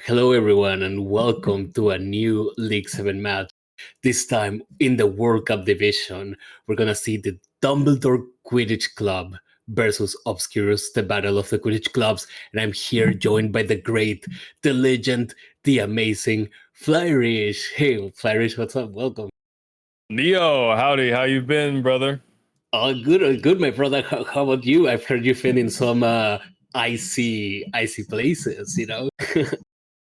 Hello, everyone, and welcome to a new League 7 match. This time in the World Cup division, we're gonna see the Dumbledore Quidditch Club versus Obscurus, the battle of the Quidditch clubs. And I'm here joined by the great, the legend, the amazing Flyrish. Hey, Flyrish, what's up? Welcome. Neo, howdy, how you been, brother? All good, my brother. How about you? I've heard you've been in some icy places, you know?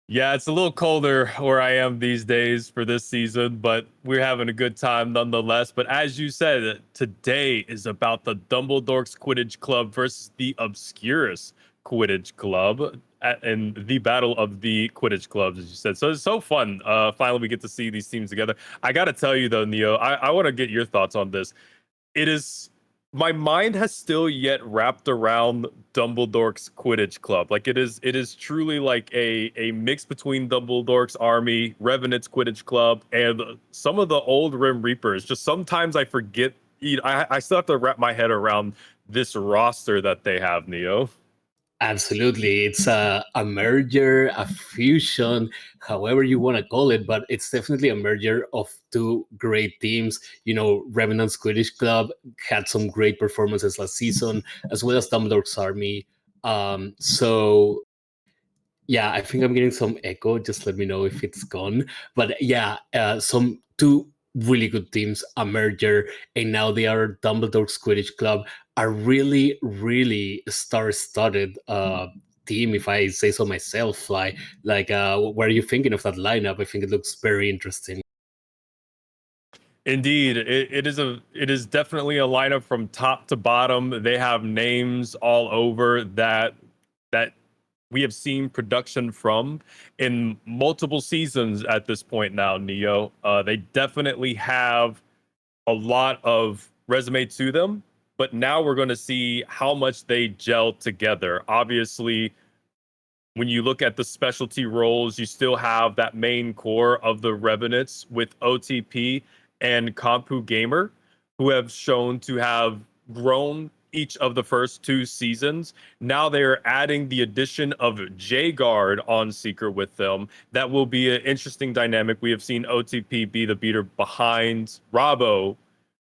Yeah, it's a little colder where I am these days for this season, but we're having a good time nonetheless. But as you said, today is about the Dumbledore's Quidditch Club versus the Obscurus Quidditch Club and the battle of the Quidditch clubs, as you said. So it's so fun. Finally, we get to see these teams together. I got to tell you, though, Neo, I want to get your thoughts on this. It is my mind has still yet wrapped around Dumbledore's Quidditch Club. Like it is truly like a mix between Dumbledore's Army, Revenant's Quidditch Club, and some of the old Rim Reapers. Just sometimes I forget. I still have to wrap my head around this roster that they have, Neo. Absolutely. It's a merger, a fusion, however you want to call it, but it's definitely a merger of two great teams. You know, Revenant's Quidditch Club had some great performances last season, as well as Dumbledore's Army. So, yeah, I think I'm getting some echo. Just let me know if it's gone. But yeah, some two really good teams, a merger, and now they are Dumbledore's Quidditch Club, a really, really star-studded team, if I say so myself. Fly, like, what are you thinking of that lineup? I think it looks very interesting. Indeed, it is definitely a lineup from top to bottom. They have names all over that we have seen production from in multiple seasons at this point now, Neo. They definitely have a lot of resume to them, but now we're going to see how much they gel together. Obviously, when you look at the specialty roles, you still have that main core of the Revenants with OTP and Compu Gamer, who have shown to have grown each of the first two seasons. Now they are adding the addition of J Guard on Seeker with them. That will be an interesting dynamic. We have seen OTP be the beater behind Robbo.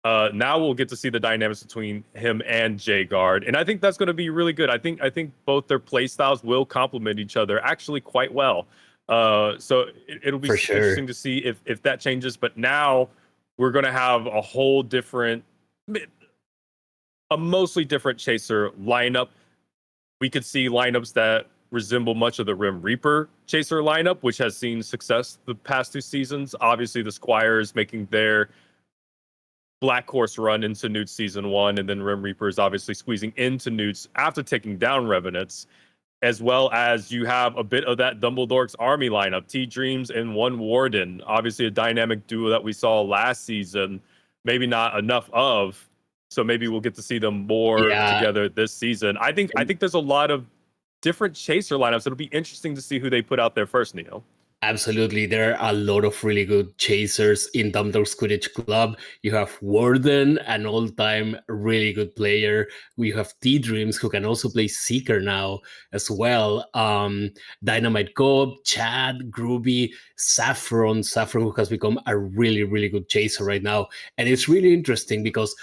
Now we'll get to see the dynamics between him and J Guard, and I think that's going to be really good. I think both their play styles will complement each other actually quite well. So it'll be For sure. interesting to see if that changes. But now we're going to have a whole different, a mostly different chaser lineup. We could see lineups that resemble much of the Rim Reaper chaser lineup, which has seen success the past two seasons. Obviously, the Squires making their Black Horse run into Newt season one, and then Rim Reapers obviously squeezing into Newts after taking down Revenants, as well as you have a bit of that Dumbledore's Army lineup, T Dreams and one Warden. Obviously, a dynamic duo that we saw last season, maybe not enough of. So maybe we'll get to see them more Yeah. together this season. I think there's a lot of different chaser lineups. It'll be interesting to see who they put out there first, Neil. Absolutely. There are a lot of really good chasers in Dumbledore's Quidditch Club. You have Warden, an all-time really good player. We have T-Dreams, who can also play Seeker now as well. Dynamite Cobb, Chad, Groovy, Saffron, who has become a really, really good chaser right now. And it's really interesting because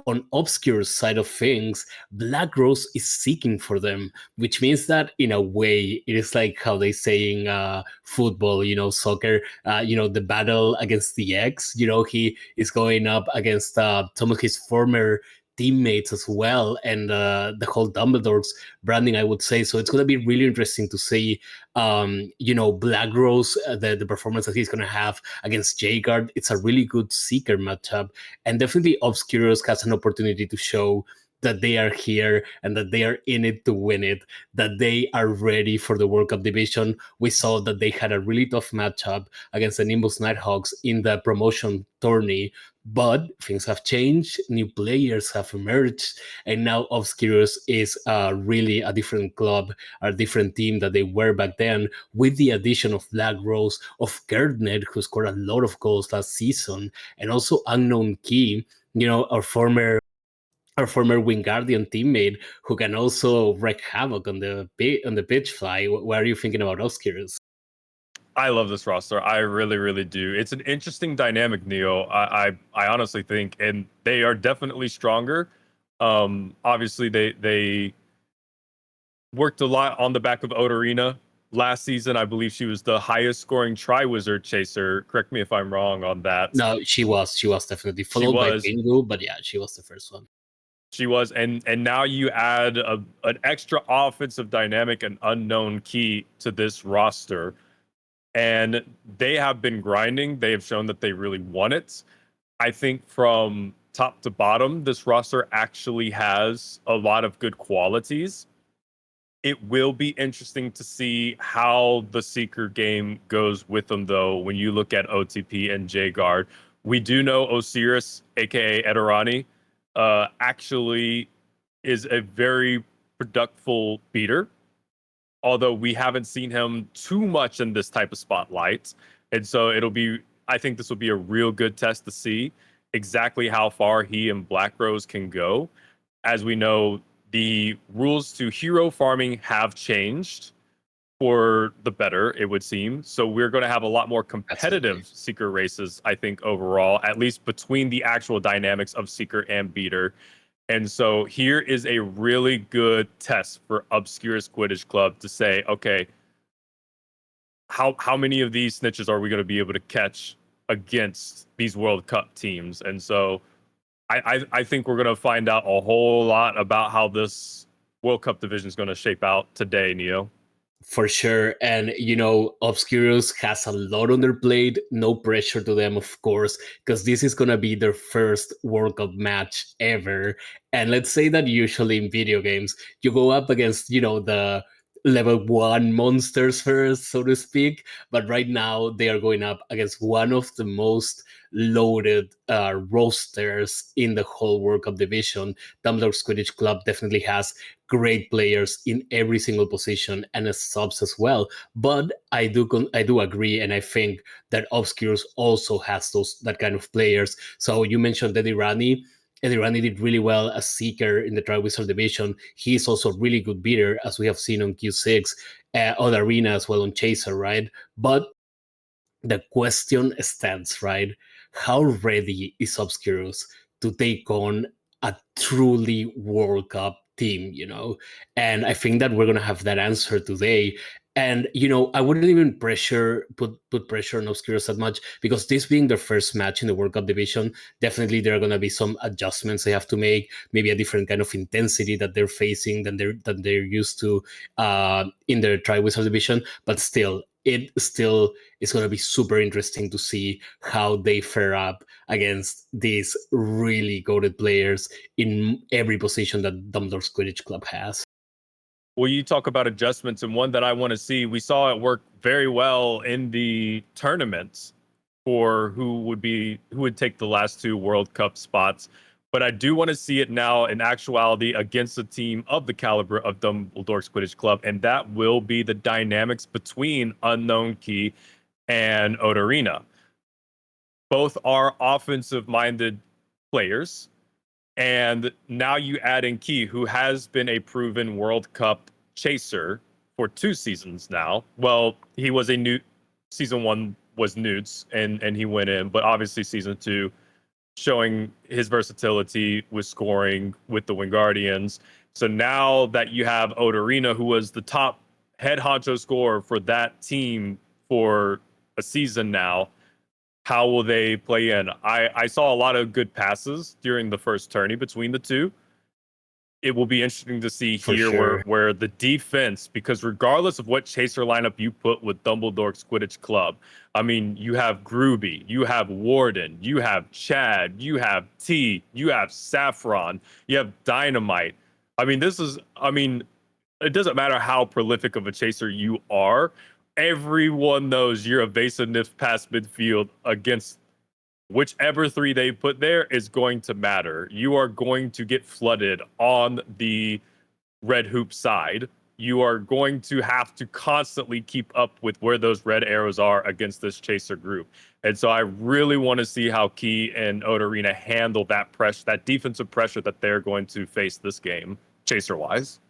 on Obscure's side of things, Black Rose is seeking for them, which means that in a way it is like how they say in football, you know, soccer, the battle against the X. You know, he is going up against some of his former teammates as well, and the whole Dumbledore's branding, I would say. So it's going to be really interesting to see, Black Rose, the performance that he's going to have against J-Guard. It's a really good Seeker matchup, and definitely Obscurus has an opportunity to show that they are here and that they are in it to win it, that they are ready for the World Cup division. We saw that they had a really tough matchup against the Nimbus Nighthawks in the promotion tourney, but things have changed. New players have emerged, and now Obscurus is really a different club, a different team that they were back then, with the addition of Black Rose, of Gerdnet, who scored a lot of goals last season, and also Unknown Key, our former Wingardium teammate, who can also wreak havoc on the pitch. Fly. What are you thinking about Obscurus? I love this roster. I really, really do. It's an interesting dynamic, Neo. I honestly think, and they are definitely stronger. Obviously, they worked a lot on the back of Otarina last season. I believe she was the highest scoring Triwizard chaser. Correct me if I'm wrong on that. No, she was definitely She followed by was. Pingu, but yeah, she was the first one. She was, and now you add an extra offensive dynamic and unknown key to this roster, and they have been grinding. They have shown that they really want it. I think from top to bottom, this roster actually has a lot of good qualities. It will be interesting to see how the Seeker game goes with them, though, when you look at OTP and J Guard. We do know Osiris, aka Edirani, actually is a very productful beater, although we haven't seen him too much in this type of spotlight. And so I think this will be a real good test to see exactly how far he and Black Rose can go. As we know, the rules to hero farming have changed for the better, it would seem. So we're going to have a lot more competitive Absolutely. Seeker races, I think, overall, at least between the actual dynamics of Seeker and Beater. And so here is a really good test for Obscurus Quidditch Club to say, okay, how many of these snitches are we going to be able to catch against these World Cup teams? And so I think we're going to find out a whole lot about how this World Cup division is going to shape out today, Neo. For sure. And, Obscurus has a lot on their plate. No pressure to them, of course, because this is going to be their first World Cup match ever. And let's say that usually in video games, you go up against, the level 1 monsters first, so to speak. But right now, they are going up against one of the most loaded rosters in the whole World Cup division. Dumbledore's Quidditch Club definitely has great players in every single position and as subs as well. But I do agree, and I think that Obscures also has that kind of players. So you mentioned Eddie Rani. Eddie Rani did really well as Seeker in the Triwizard division. He's also a really good beater, as we have seen on Q6, on Arena as well on Chaser, right? But the question stands, right? How ready is Obscurus to take on a truly World Cup team, And I think that we're gonna have that answer today. And I wouldn't even put pressure on Obscurus that much because this being their first match in the World Cup division, definitely there are gonna be some adjustments they have to make, maybe a different kind of intensity that they're facing than they're used to in their Triwizard division. But still, it still is going to be super interesting to see how they fare up against these really goated players in every position that Dumbledore's Quidditch Club has. Well, you talk about adjustments, and one that I want to see, we saw it work very well in the tournaments for who would take the last two World Cup spots. But I do want to see it now in actuality against a team of the caliber of Dumbledore's Quidditch Club, and that will be the dynamics between Unknown Key and Otarina. Both are offensive-minded players. And now you add in Key, who has been a proven World Cup chaser for 2 seasons now. Well, he was a new season 1 was Newts and he went in, but obviously season 2 showing his versatility with scoring with the Wingardians. So now that you have Otarina, who was the top head honcho scorer for that team for a season now, how will they play in? I saw a lot of good passes during the first tourney between the two. It will be interesting to see For here sure. where the defense, because regardless of what chaser lineup you put with Dumbledore's Quidditch Club, I mean, you have Groovy, you have Warden, you have Chad, you have T, you have Saffron, you have Dynamite. I mean, it doesn't matter how prolific of a chaser you are. Everyone knows your evasiveness past midfield against whichever 3 they put there is going to matter. You are going to get flooded on the red hoop side. You are going to have to constantly keep up with where those red arrows are against this chaser group. And so I really want to see how Key and Otarina handle that pressure, that defensive pressure that they're going to face this game, chaser-wise.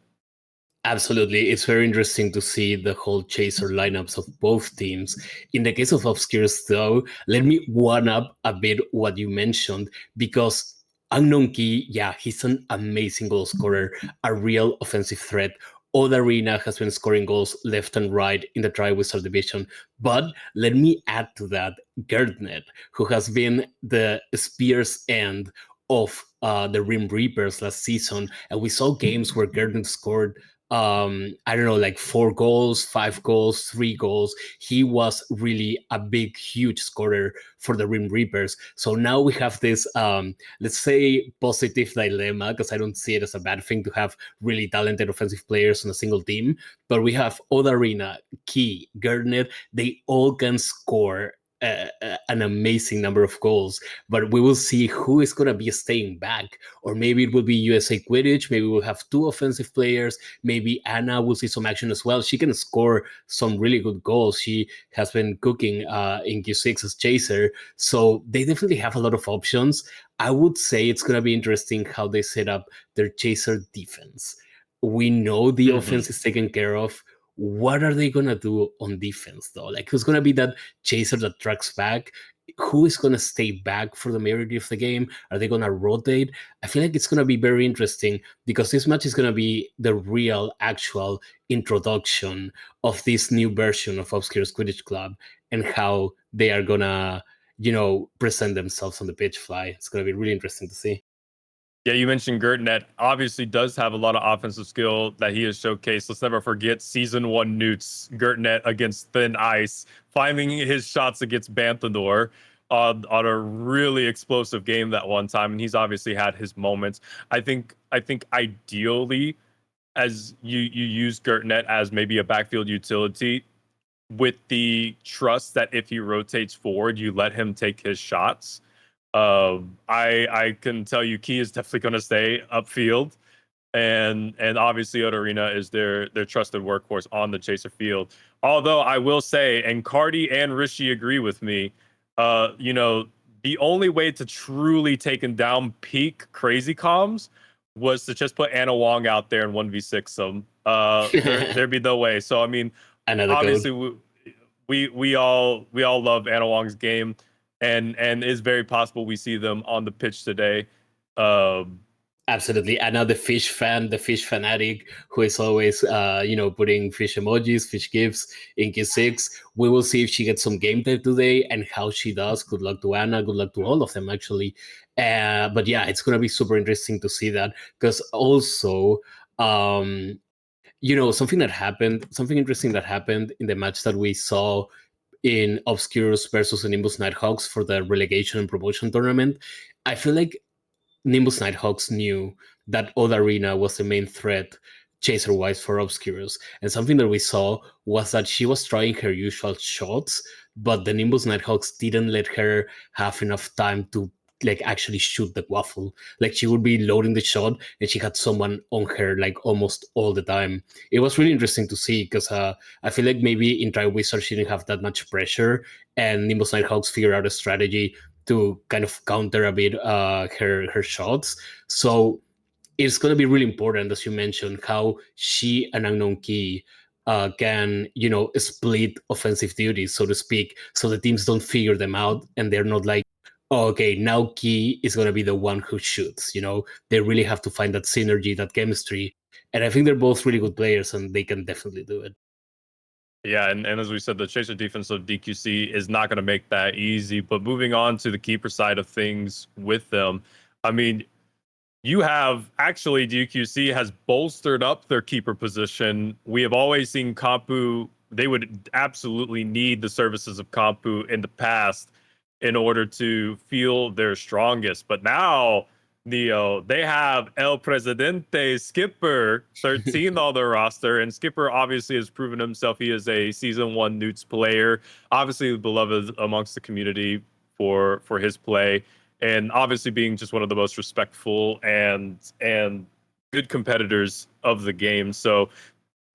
Absolutely. It's very interesting to see the whole chaser lineups of both teams. In the case of Obscures, though, let me one up a bit what you mentioned, because Unknown Key, yeah, he's an amazing goal scorer, a real offensive threat. Odarina has been scoring goals left and right in the Triwizard division. But let me add to that Gerdnet, who has been the Spear's end of the Rim Reapers last season. And we saw games where Gerdnet scored I don't know, like 4 goals, 5 goals, 3 goals. He was really a big, huge scorer for the Rim Reapers. So now we have this, let's say, positive dilemma, because I don't see it as a bad thing to have really talented offensive players on a single team. But we have Odarina, Key, Gerdnet, they all can score an amazing number of goals, but we will see who is going to be staying back. Or maybe it will be USA Quidditch. Maybe we'll have 2 offensive players. Maybe Anna will see some action as well. She can score some really good goals. She has been cooking in Q6 as chaser. So they definitely have a lot of options. I would say it's going to be interesting how they set up their chaser defense. We know the offense is taken care of. What are they going to do on defense, though? Like, who's going to be that chaser that tracks back? Who is going to stay back for the majority of the game? Are they going to rotate? I feel like it's going to be very interesting, because this match is going to be the real, actual introduction of this new version of Obscure's Quidditch Club and how they are going to, present themselves on the pitch fly. It's going to be really interesting to see. Yeah, you mentioned Gertnet obviously does have a lot of offensive skill that he has showcased. Let's never forget season 1 Newt's Gertnet against Thin Ice, finding his shots against Banthador on a really explosive game that one time, and he's obviously had his moments. I think ideally, as you use Gertnet as maybe a backfield utility, with the trust that if he rotates forward, you let him take his shots. I can tell you, Key is definitely going to stay upfield, and obviously Odarina is their trusted workhorse on the chaser field. Although I will say, and Cardi and Rishi agree with me, the only way to truly take him down peak crazy comms was to just put Anna Wong out there and 1v6 them. There'd be no way. So I mean, Another obviously code. we all love Anna Wong's game, and it's very possible we see them on the pitch today. Um, Absolutely. And now the fish fan, the fish fanatic, who is always, putting fish emojis, fish gifs in Q6. We will see if she gets some game time today and how she does. Good luck to Anna. Good luck to all of them, actually. But yeah, it's going to be super interesting to see that, because also, something interesting that happened in the match that we saw in Obscures versus the Nimbus Nighthawks for the relegation and promotion tournament. I feel like Nimbus Nighthawks knew that Odarina was the main threat chaser wise for Obscurus. And something that we saw was that she was trying her usual shots, but the Nimbus Nighthawks didn't let her have enough time to like actually shoot the waffle. Like, she would be loading the shot and she had someone on her like almost all the time. It was really interesting to see, because I feel like maybe in Triwizard she didn't have that much pressure, and Nimbus Nighthawks figured out a strategy to kind of counter a bit her shots. So it's going to be really important, as you mentioned, how she and Unknown Key can, split offensive duties, so to speak, so the teams don't figure them out and they're not like, oh, okay, now Key is going to be the one who shoots. They really have to find that synergy, that chemistry. And I think they're both really good players and they can definitely do it. yeah, and as we said, the chaser defense of DQC is not going to make that easy. But moving on to the keeper side of things with them, I mean, you have actually DQC has bolstered up their keeper position. We have always seen Kampu, they would absolutely need the services of Kampu in the past in order to feel their strongest. But now, Neo, they have El Presidente Skipper 13 on their roster, and Skipper obviously has proven himself. He is a season 1 Newts player, obviously beloved amongst the community for his play, and obviously being just one of the most respectful and good competitors of the game. So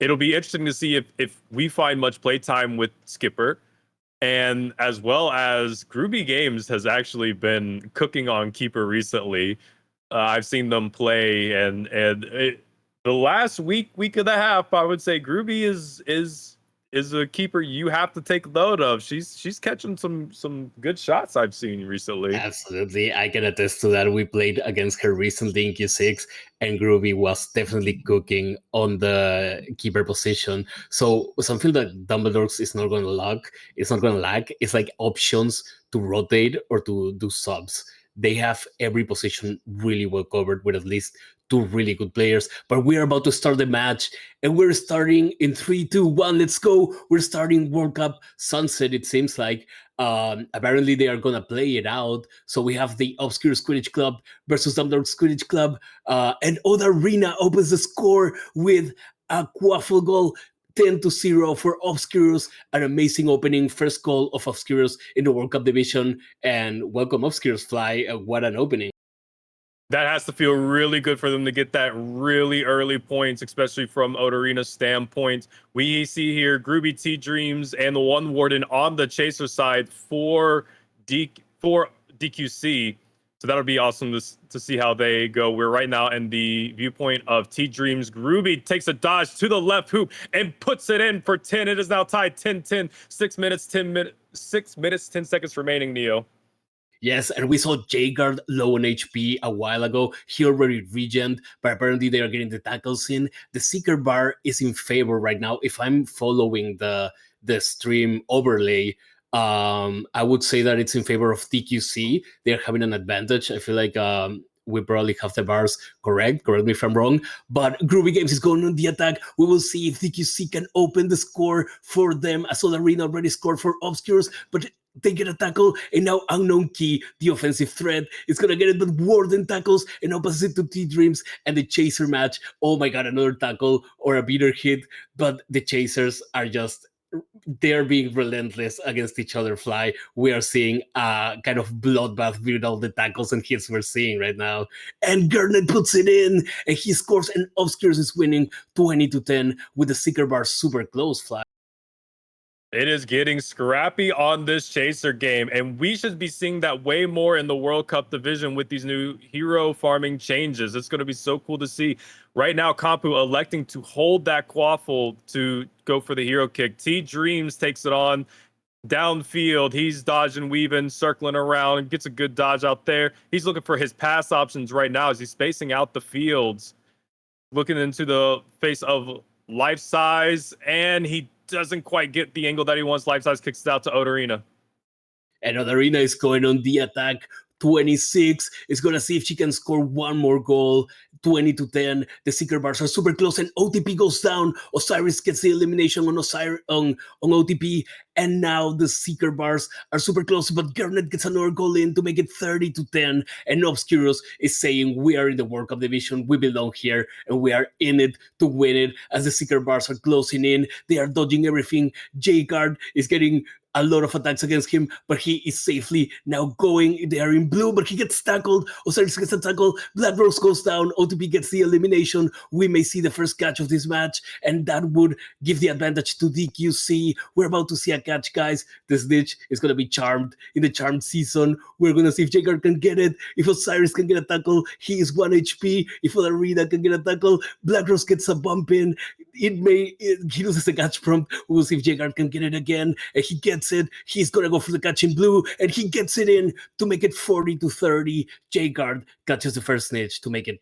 it'll be interesting to see if we find much playtime with Skipper, and as well as Groovy Games has actually been cooking on Keeper recently. I've seen them play, and The last week and a half, I would say Groovy is a keeper you have to take note of. She's catching some good shots I've seen recently. Absolutely, I can attest to that. We played against her recently in Q6, and Groovy was definitely cooking on the keeper position. So something that Dumbledore's is not going to lack, it's not going to lack. It's like options to rotate or to do subs. They have every position really well covered with at least two really good players. But we're about to start the match, and we're starting in 3, 2, 1. Let's go. We're starting World Cup Sunset. It seems like. Apparently, they are gonna play it out. So we have the Obscure Quidditch Club versus Dumbledore Quidditch Club, and Oda Arena opens the score with a quaffle goal. 10-0 for Obscurus, an amazing opening, first goal of Obscurus in the World Cup division, and welcome Obscurus Fly. What an opening! That has to feel really good for them to get that really early points, especially from Odarina's standpoint. We see here Groovy T Dreams and the One Warden on the Chaser side for DQC. So that'll be awesome to see how they go. We're right now in the viewpoint of T Dreams. Groovy takes a dodge to the left hoop and puts it in for 10. It is now tied 10-10. 6 minutes, 10 seconds remaining, Neo. Yes, and we saw Jagard low on HP a while ago. He already regened, but apparently they are getting the tackles in. The Seeker bar is in favor right now. If I'm following the stream overlay, I would say that it's in favor of DQC. They're having an advantage. I feel like we probably have the bars correct. Correct me if I'm wrong. But Groovy Games is going on the attack. We will see if DQC can open the score for them. As Arena already scored for Obscures, but they get a tackle, and now Unknown Key, the offensive threat, is gonna get it, but Warden tackles and opens it to T Dreams and the Chaser match. Oh my god, another tackle or a beater hit, but the Chasers are just, they're being relentless against each other. Fly, we are seeing a kind of bloodbath with all the tackles and hits we're seeing right now. And Garnet puts it in, and he scores, and Obscures is winning 20-10 with the Seeker bar super close. Fly. It is getting scrappy on this Chaser game, and we should be seeing that way more in the World Cup division with these new hero farming changes. It's going to be so cool to see. Right now, Kampu electing to hold that quaffle to go for the hero kick. T Dreams takes it on downfield. He's dodging, weaving, circling around, gets a good dodge out there. He's looking for his pass options right now as he's spacing out the fields, looking into the face of Life Size, and he doesn't quite get the angle that he wants. Life Size kicks it out to Odarina. And Odarina is going on the attack. 26 is going to see if she can score one more goal. 20-10. The Seeker bars are super close, and OTP goes down. Osiris gets the elimination on OTP, and now the Seeker bars are super close, but Garnet gets another goal in to make it 30-10. And Obscurus is saying, we are in the World Cup division, we belong here, and we are in it to win it. As the Seeker bars are closing in, they are dodging everything. J-Card is getting a lot of attacks against him, but he is safely now going. They are in blue, but he gets tackled. Osiris gets a tackle. Black Rose goes down. OTP gets the elimination. We may see the first catch of this match, and that would give the advantage to DQC. We're about to see a catch, guys. The Snitch is going to be charmed in the charmed season. We're going to see if Jager can get it. If Osiris can get a tackle, he is 1 HP. If Odarina can get a tackle, Black Rose gets a bump in. He loses the catch prompt. We'll see if Jager can get it again. And he gets it. He's gonna go for the catch in blue, and he gets it in to make it 40-30. J-Guard catches the first snitch to make it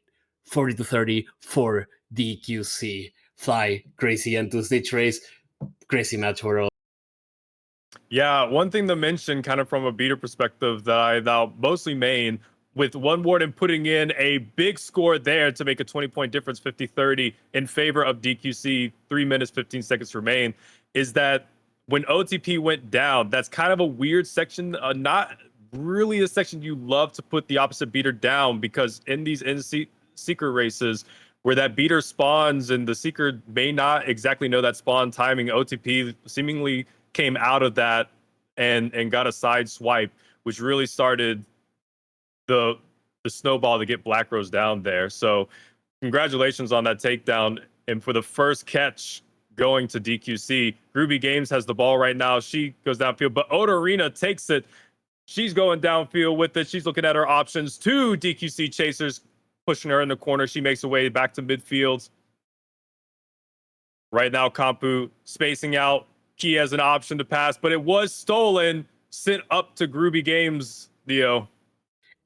40-30 for DQC. Fly, crazy end to snitch race. Crazy match overall. Yeah, one thing to mention, kind of from a beater perspective, that I now mostly main, with One Warden putting in a big score there to make a 20-point difference, 50-30, in favor of DQC, 3 minutes, 15 seconds remain, is that when OTP went down, that's kind of a weird section, not really a section you love to put the opposite beater down, because in these Seeker races, where that beater spawns and the Seeker may not exactly know that spawn timing, OTP seemingly came out of that and got a side swipe, which really started the snowball to get Black Rose down there. So congratulations on that takedown. And for the first catch going to DQC, Groovy Games has the ball right now. She goes downfield, but Odarina takes it. She's going downfield with it. She's looking at her options. Two DQC chasers pushing her in the corner. She makes her way back to midfield. Right now, Kampu spacing out. Key has an option to pass, but it was stolen, sent up to Groovy Games, Dio.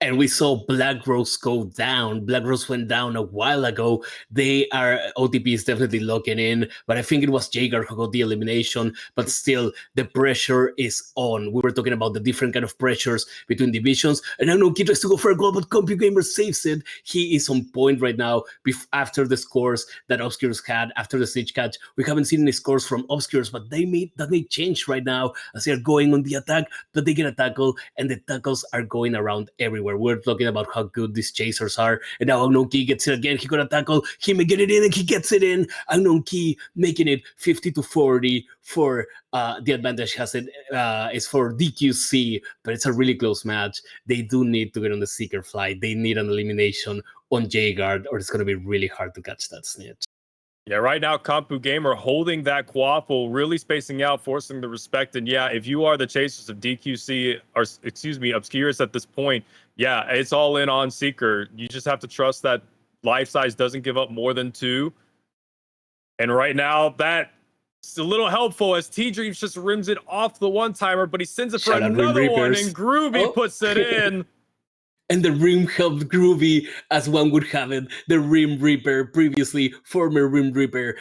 And we saw Black Rose go down. Black Rose went down a while ago. They are OTP is definitely locking in, but I think it was Jaeger who got the elimination. But still, the pressure is on. We were talking about the different kind of pressures between divisions, and I know Kid tries to go for a goal, but CompuGamer saves it. He is on point right now. After the scores that Obscures had after the stage catch, we haven't seen any scores from Obscures, but that may change right now as they are going on the attack. But they get a tackle, and the tackles are going around everywhere. We're talking about how good these chasers are. And now Unknown Key gets it again. He got a tackle. He may get it in, and he gets it in. Unknown Key making it 50-40 for the advantage is for DQC, but it's a really close match. They do need to get on the Seeker flight. They need an elimination on J-Guard, or it's going to be really hard to catch that snitch. Yeah, right now, CompuGamer holding that quaffle, really spacing out, forcing the respect. And yeah, if you are the chasers of DQC, or excuse me, Obscurus at this point, yeah, it's all in on Seeker. You just have to trust that Life Size doesn't give up more than 2. And right now, that's a little helpful as T-Dreams just rims it off the one-timer, but he sends it for another one, and Groovy puts it in. And the Rim helped Groovy, as one would have it. The Rim Reaper, previously former Rim Reaper,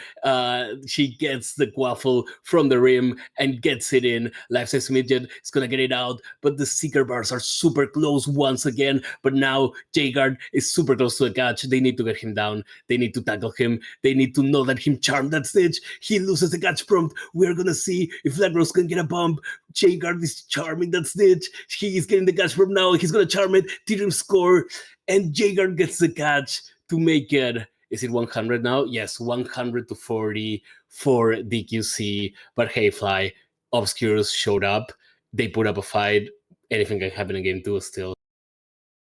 she gets the quaffle from the Rim and gets it in. Life-Size Midget is going to get it out, but the Seeker bars are super close once again. But now J-Guard is super close to the catch. They need to get him down. They need to tackle him. They need to know that him charm that stage. He loses the catch prompt. We're going to see if Black Rose can get a bump. J-Guard is charming that snitch. He is getting the catch from now. He's going to charm it. T-Dream score. And J-Guard gets the catch to make it. Is it 100 now? Yes, 100-40 for DQC. But hey, Fly, Obscures showed up. They put up a fight. Anything can happen in game 2 still.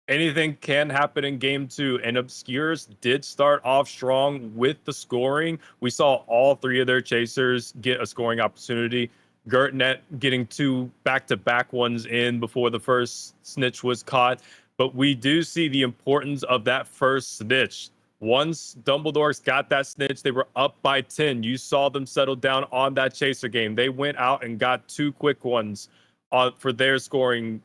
Anything can happen in game 2, and Obscures did start off strong with the scoring. We saw all 3 of their chasers get a scoring opportunity. Gertnet getting 2 back-to-back ones in before the first snitch was caught. But we do see the importance of that first snitch. Once Dumbledore's got that snitch, they were up by 10. You saw them settle down on that chaser game. They went out and got 2 quick ones for their scoring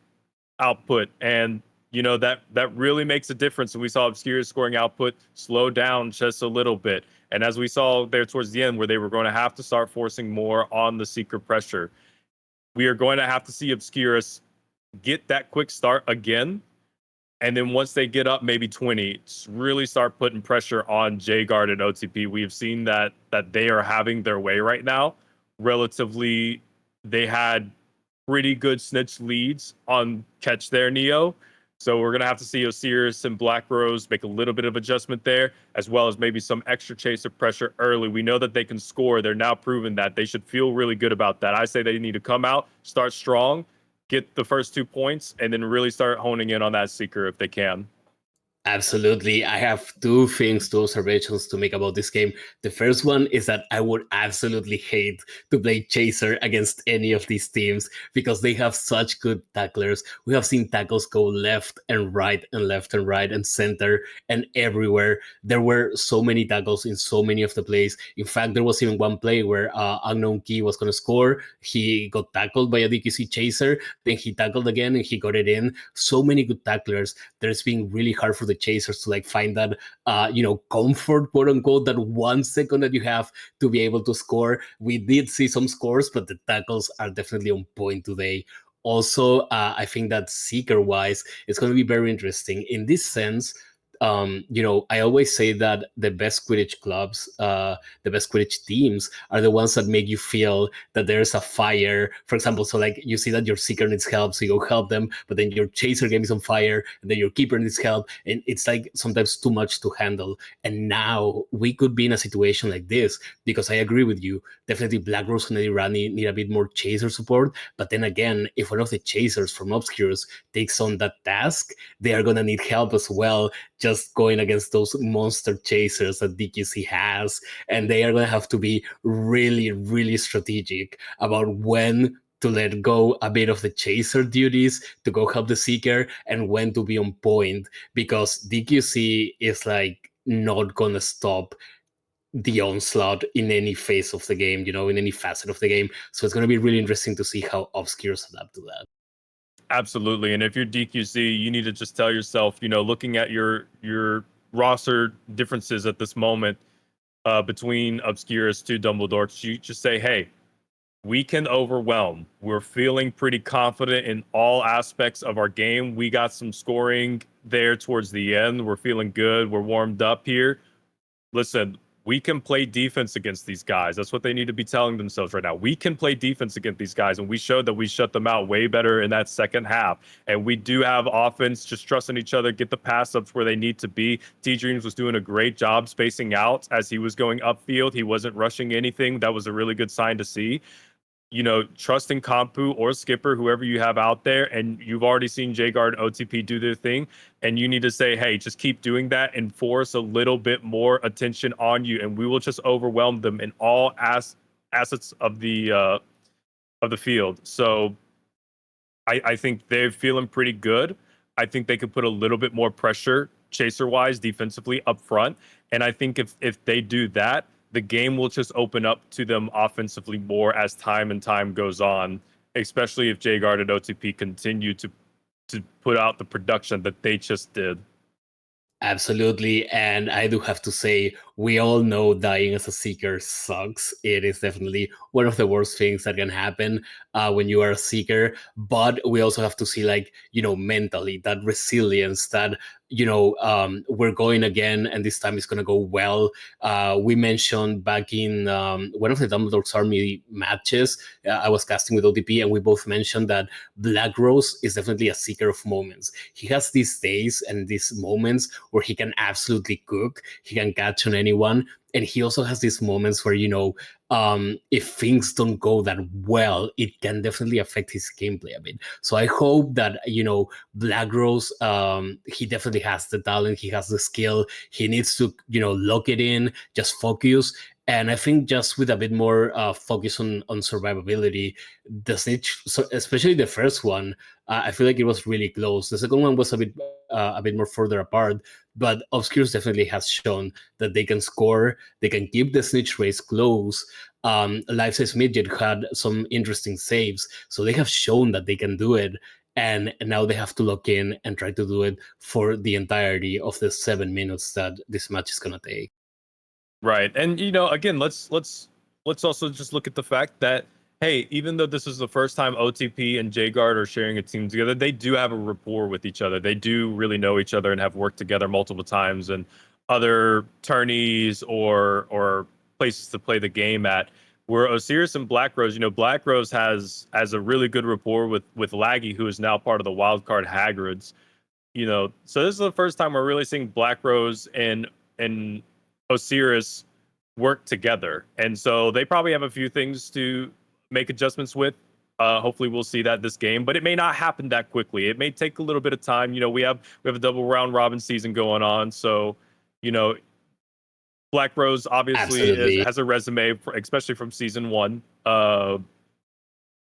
output. And you know, that really makes a difference. And we saw Obscura's scoring output slow down just a little bit. And as we saw there towards the end, where they were going to have to start forcing more on the Seeker pressure, we are going to have to see Obscurus get that quick start again. And then once they get up maybe 20, really start putting pressure on J-Guard and OTP. We have seen that they are having their way right now. Relatively, they had pretty good snitch leads on catch there, Neo. So we're going to have to see Osiris and Black Rose make a little bit of adjustment there, as well as maybe some extra chaser pressure early. We know that they can score. They're now proven that. They should feel really good about that. I say they need to come out, start strong, get the first 2 points, and then really start honing in on that Seeker if they can. Absolutely. I have 2 observations to make about this game. The first one is that I would absolutely hate to play Chaser against any of these teams because they have such good tacklers. We have seen tackles go left and right and left and right and center and everywhere. There were so many tackles in so many of the plays. In fact, there was even one play where Unknown Key was going to score. He got tackled by a DQC Chaser. Then he tackled again and he got it in. So many good tacklers. There's been really hard for the chasers to like find that comfort, quote unquote, that 1 second that you have to be able to score. We did see some scores, but the tackles are definitely on point today. Also, I think that Seeker wise, it's going to be very interesting in this sense. I always say that the best Quidditch clubs, the best Quidditch teams are the ones that make you feel that there's a fire. For example, so like you see that your Seeker needs help, so you go help them, but then your Chaser game is on fire, and then your Keeper needs help, and it's like sometimes too much to handle. And now we could be in a situation like this, because I agree with you. Definitely Black Rose and Eddie Rani need a bit more Chaser support, but then again, if one of the Chasers from Obscures takes on that task, they are going to need help as well, just going against those monster chasers that DQC has. And they are going to have to be really, really strategic about when to let go a bit of the chaser duties to go help the Seeker and when to be on point, because DQC is like not going to stop the onslaught in any phase of the game, in any facet of the game. So it's going to be really interesting to see how Obscures adapt to that. Absolutely. And if you're DQC, you need to just tell yourself, looking at your roster differences at this moment between Obscurus to Dumbledore, you just say, hey, we can overwhelm. We're feeling pretty confident in all aspects of our game. We got some scoring there towards the end. We're feeling good. We're warmed up here. Listen, we can play defense against these guys. That's what they need to be telling themselves right now. We can play defense against these guys, and we showed that we shut them out way better in that second half. And we do have offense, just trusting each other, get the pass ups where they need to be. T-Dreams was doing a great job spacing out as he was going upfield. He wasn't rushing anything. That was a really good sign to see. Trusting Kampu or Skipper, whoever you have out there, and you've already seen J-Guard OTP do their thing, and you need to say, hey, just keep doing that and force a little bit more attention on you, and we will just overwhelm them in all assets of the field. So I think they're feeling pretty good. I think they could put a little bit more pressure chaser-wise defensively up front, and I think if they do that, the game will just open up to them offensively more as time goes on, especially if J-Guard and OTP continue to put out the production that they just did. Absolutely. And I do have to say, we all know dying as a Seeker sucks. It is definitely one of the worst things that can happen when you are a Seeker. But we also have to see, mentally, that resilience that, we're going again, and this time it's going to go well. We mentioned back in one of the Dumbledore's Army matches, I was casting with OTP, and we both mentioned that Black Rose is definitely a Seeker of moments. He has these days and these moments where he can absolutely cook. He can catch on anyone. And he also has these moments where, if things don't go that well, it can definitely affect his gameplay a bit. So I hope that, Black Rose, he definitely has the talent. He has the skill. He needs to, lock it in, just focus. And I think just with a bit more focus on survivability, the snitch, so especially the first one, I feel like it was really close. The second one was a bit more further apart, but Obscures definitely has shown that they can score, they can keep the snitch race close. Life Size Midget had some interesting saves, so they have shown that they can do it. And now they have to lock in and try to do it for the entirety of the 7 minutes that this match is gonna take. Right. And again, let's also just look at the fact that, hey, even though this is the first time OTP and J-Guard are sharing a team together, they do have a rapport with each other. They do really know each other and have worked together multiple times and other tourneys or places to play the game at. Where Osiris and Black Rose, Black Rose has a really good rapport with Laggy, who is now part of the wildcard Hagrids. So this is the first time we're really seeing Black Rose and Osiris work together, and so they probably have a few things to make adjustments with. Hopefully we'll see that this game, but it may not happen that quickly. It may take a little bit of time. We have a double round robin season going on, so Black Rose obviously has a resume, especially from season 1,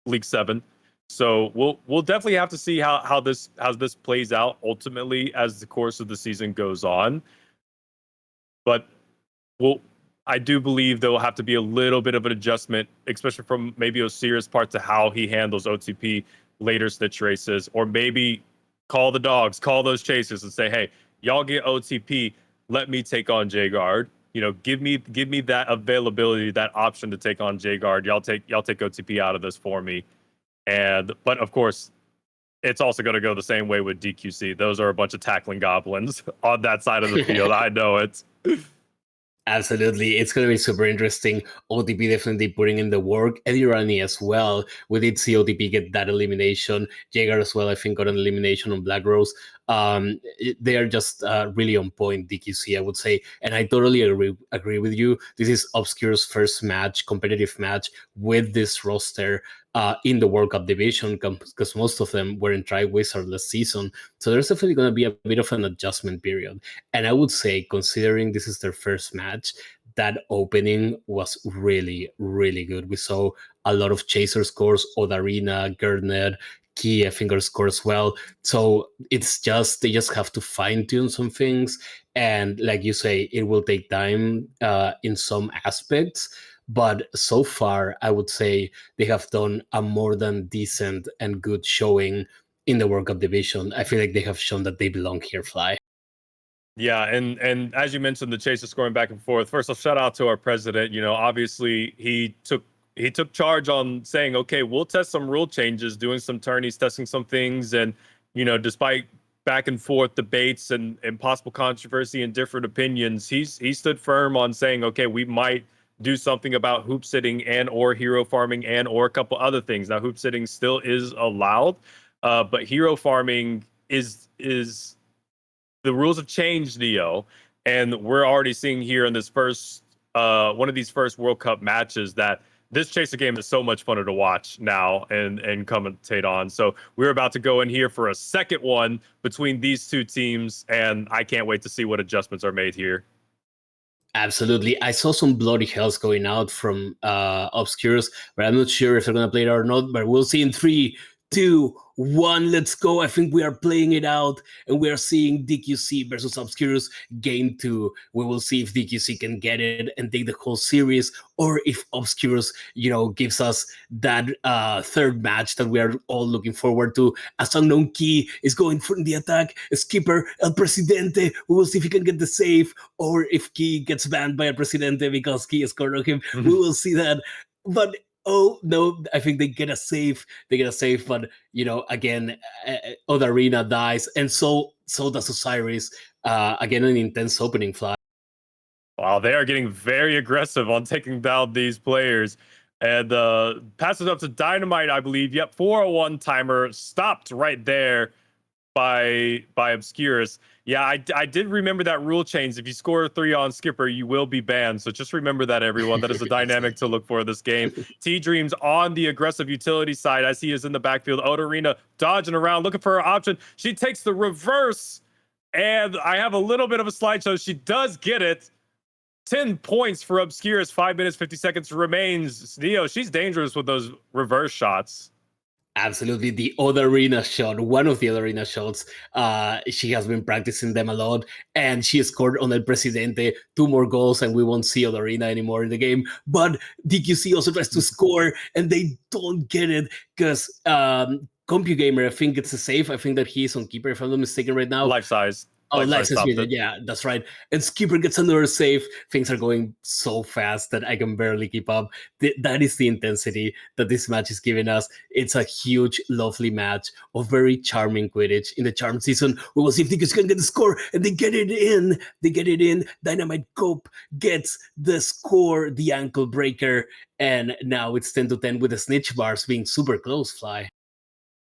League 7. So we'll definitely have to see how this plays out ultimately as the course of the season goes on. But I do believe there will have to be a little bit of an adjustment, especially from maybe Osiris' part, to how he handles OTP later snitch races, or maybe call the dogs, call those chasers and say, hey, y'all get OTP, let me take on J-Guard. Give me that availability, that option to take on J-Guard. Y'all take OTP out of this for me. But of course, it's also going to go the same way with DQC. Those are a bunch of tackling goblins on that side of the field. I know it. Absolutely. It's going to be super interesting. OTP definitely putting in the work. Eddie Rani as well. We did see OTP get that elimination. Jaeger as well, I think, got an elimination on Black Rose. They are just really on point, DQC, I would say. And I totally agree with you. This is Obscure's first match, competitive match with this roster in the World Cup division, because most of them were in Tri-Wizard last season. So there's definitely going to be a bit of an adjustment period. And I would say, considering this is their first match, that opening was really, really good. We saw a lot of chaser scores, Odarina, Gurnet, Key, I think, are scores well. So it's just they just have to fine tune some things, and like you say, it will take time in some aspects. But so far, I would say they have done a more than decent and good showing in the World Cup division. I feel like they have shown that they belong here, Fly. Yeah, and as you mentioned, the chase is scoring back and forth. First, I'll shout out to our president. You know, obviously he took charge on saying, okay, we'll test some rule changes, doing some tourneys, testing some things, and you know, despite back and forth debates and possible controversy and different opinions, he stood firm on saying, okay, we might do something about hoop sitting and or hero farming and or a couple other things. Now, hoop sitting still is allowed, but hero farming is the rules have changed, Neo, and we're already seeing here in this first one of these first World Cup matches that this chaser game is so much funner to watch now and commentate on. So we're about to go in here for a second one between these two teams, and I can't wait to see what adjustments are made here. Absolutely. I saw some bloody hells going out from Obscurus, but I'm not sure if they're going to play it or not. But we'll see in 3, 2, 1. Let's go. I think we are playing it out, and we are seeing DQC versus Obscurus game 2. We will see if DQC can get it and take the whole series, or if Obscurus, gives us that third match that we are all looking forward to. As Unknown Key is going for the attack, Skipper, El Presidente. We will see if he can get the save, or if Key gets banned by El Presidente because Key scored on him. We will see that. But oh no, I think they get a save. But again, Other Arena dies, and so does Osiris. Again, an intense opening Fly. Wow, they are getting very aggressive on taking down these players. And passes up to Dynamite, I believe. Yep, 401 timer stopped right there by Obscurus. Yeah, I did remember that rule change. If you score 3 on Skipper, you will be banned. So just remember that, everyone. That is a dynamic to look for this game. T-Dreams on the aggressive utility side as he is in the backfield. Otarina dodging around, looking for her option. She takes the reverse, and I have a little bit of a slideshow. She does get it. 10 points for Obscurus. 5 minutes, 50 seconds remains. Neo, she's dangerous with those reverse shots. Absolutely. The Other Arena shot, one of the Other Arena shots, she has been practicing them a lot, and she scored on El Presidente 2 more goals, and we won't see Other Arena anymore in the game. But DQC also tries to score, and they don't get it because CompuGamer, I think it's a save. I think that he's on keeper, if I'm not mistaken, right now. Life size. Oh, license muted. Yeah, that's right. And Skipper gets another save. Things are going so fast that I can barely keep up. That is the intensity that this match is giving us. It's a huge, lovely match of very charming Quidditch. In the charm season, we will see if DQC can get the score, and they get it in. Dynamite Cope gets the score, the ankle breaker, and now it's 10-10 with the snitch bars being super close, Fly.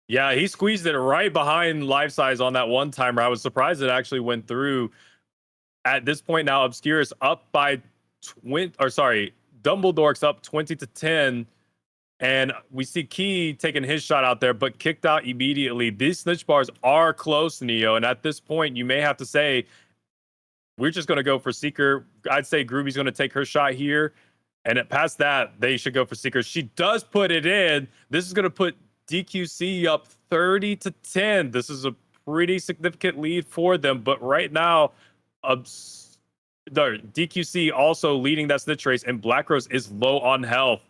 Yeah, he squeezed it right behind Life Size on that one timer. I was surprised it actually went through. At this point now, Obscurus up by Dumbledore's up 20-10. And we see Key taking his shot out there, but kicked out immediately. These snitch bars are close, Neo. And at this point, you may have to say, we're just going to go for Seeker. I'd say Groovy's going to take her shot here. And past that, they should go for Seeker. She does put it in. This is going to put DQC up 30-10. This is a pretty significant lead for them, but right now, DQC also leading that snitch race, and Black Rose is low on health.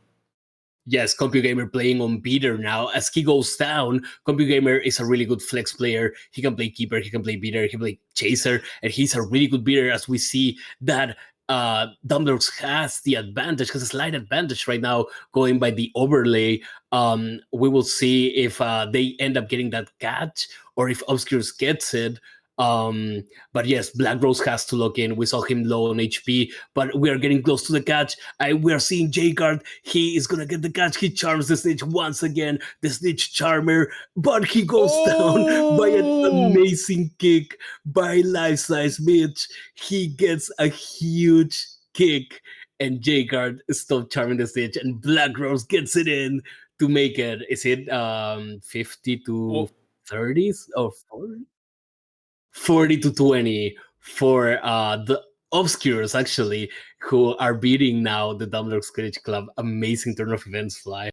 Yes, CompuGamer playing on beater now. As he goes down, CompuGamer is a really good flex player. He can play keeper, he can play beater, he can play chaser, and he's a really good beater, as we see that Dumbledore has the advantage, has a slight advantage right now going by the overlay. We will see if they end up getting that catch or if Obscurus gets it. But yes, Black Rose has to lock in. We saw him low on HP, but we are getting close to the catch. We are seeing J-Card. He is gonna get the catch. He charms the snitch once again, the snitch charmer, but he goes down by an amazing kick by Life Size Mitch. He gets a huge kick, and J-Card stopped charming the snitch, and Black Rose gets it in to make it. Is it 50-30s or 40? 40-20 for the Obscures, actually, who are beating now the Dumbledore Quidditch Club. Amazing turn of events, Fly.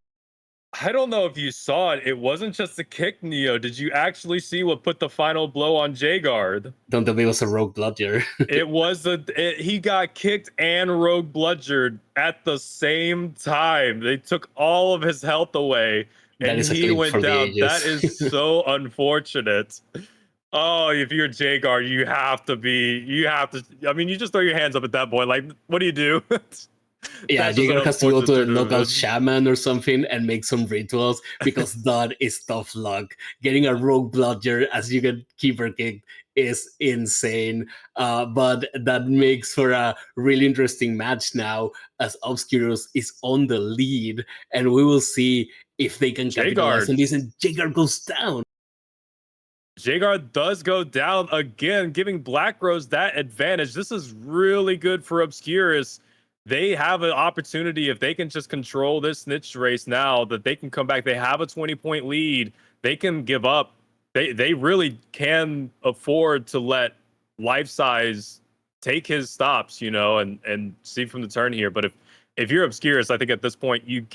I don't know if you saw it. It wasn't just a kick, Neo. Did you actually see what put the final blow on J-Guard? Don't tell me it was a rogue bludger. He got kicked and rogue bludgered at the same time. They took all of his health away That and is a he clip went for the down. That ages. is so unfortunate. Oh, if you're J-Guard, you have to, I mean, you just throw your hands up at that point. Like, what do you do? Yeah, That's just an Jaeger has to go unfortunate to a turn of local events. shaman or something and make some rituals because that is tough luck. Getting a rogue bludger as you get keeper kicked is insane. But that makes for a really interesting match now as Obscurus is on the lead, and we will see if they can capitalize J-Guard. on this. And Jaeger goes down. J-Guard does go down again, giving Black Rose that advantage. This is really good for Obscurus. They have an opportunity if they can just control this snitch race now that they can come back. They have a 20-point lead. They can give up. They really can afford to let Life Size take his stops, and see from the turn here. But if you're Obscurus, I think at this point you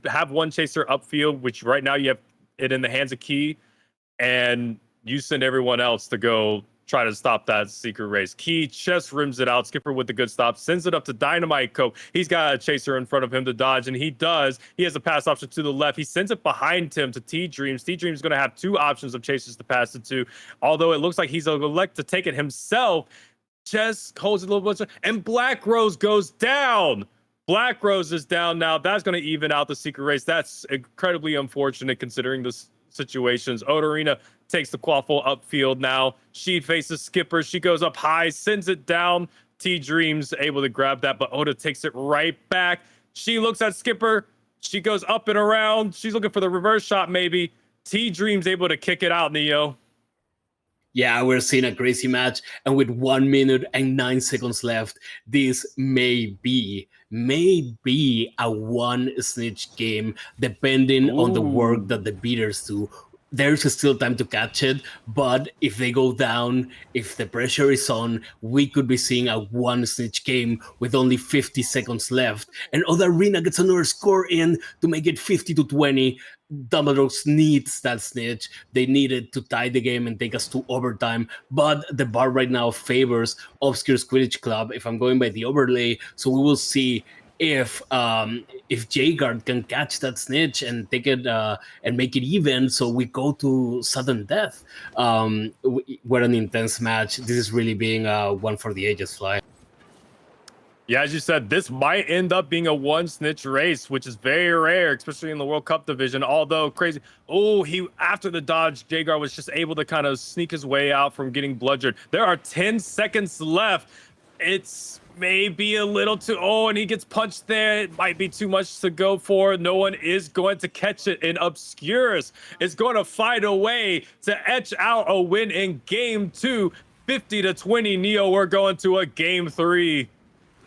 have one chaser upfield, which right now you have it in the hands of Key, and you send everyone else to go try to stop that secret race. Key just rims it out. Skipper with the good stop, sends it up to Dynamite Cope. He's got a chaser in front of him to dodge, and he does. He has a pass option to the left. He sends it behind him to T-Dreams. T-Dreams is going to have two options of chasers to pass it to, although it looks like he's going to elect to take it himself. Just holds it a little bit, and Black Rose goes down. Black Rose is down now. That's going to even out the secret race. That's incredibly unfortunate considering this situations. Odorina takes the quaffle upfield now. She faces Skipper. She goes up high, sends it down. T-Dreams able to grab that, but Oda takes it right back. She looks at Skipper. She goes up and around. She's looking for the reverse shot, maybe. T-Dreams able to kick it out, Neo. Yeah, we're seeing a crazy match, and with 1 minute and 9 seconds left, this may be a one snitch game, depending on the work that the beaters do. There's still time to catch it, but if they go down, if the pressure is on, we could be seeing a one snitch game with only 50 seconds left, and Other Arena gets another score in to make it 50-20. Dumbledore needs that snitch. They needed to tie the game and take us to overtime, but the bar right now favors Obscure Quidditch Club if I'm going by the overlay, so we will see if J-Guard can catch that snitch and take it and make it even, so we go to sudden death. What an intense match. This is really being one for the ages, Fly. Yeah, as you said, this might end up being a one snitch race, which is very rare, especially in the World Cup division. Although crazy. Oh, after the dodge, J-Guard was just able to kind of sneak his way out from getting bludgered. There are 10 seconds left. It's maybe a little too. Oh, and he gets punched there. It might be too much to go for. No one is going to catch it. And Obscurus is going to find a way to etch out a win in game 2. 50-20, Neo. We're going to a game 3.